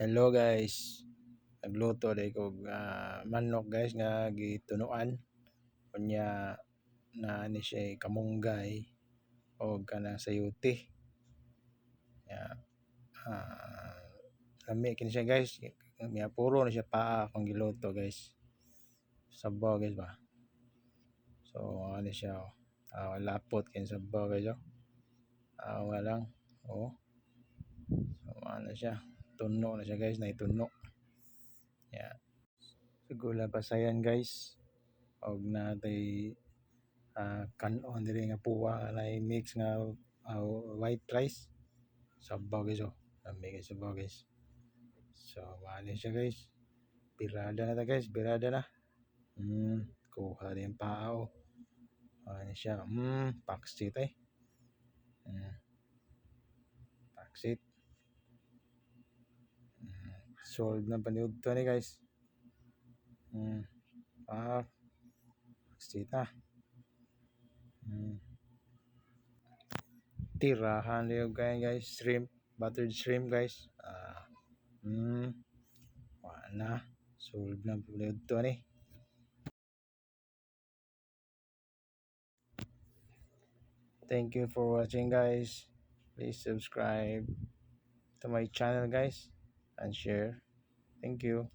Hello guys, nagluto day ko manok guys nga gitunuan kunya na ni siya kamunggay o kanang sayuti. Ya, lami kini siya guys. Miya puro na siya paa akong giluto guys. Sabaw guys ba. So ano siya lapot kini sabaw guys oh. Nga lang. Oh. So ano siya. Tuno na siya guys, naituno. Ya. Sigula pasayan guys. Og natay kanon diri nga puwa na mix nga white rice sabaw guys oh, lami guys sabaw guys. So mali siya guys, birada na ta guys, birada na. Kuha din pao, ano siya, paksit eh. Paksit. Solve na paniud to ni guys. Paksit na. Tirahan niyo guys, shrimp, buttered shrimp guys. Wala. Solve na paniud to ni. Thank you for watching guys. Please subscribe to my channel guys and share. Thank you.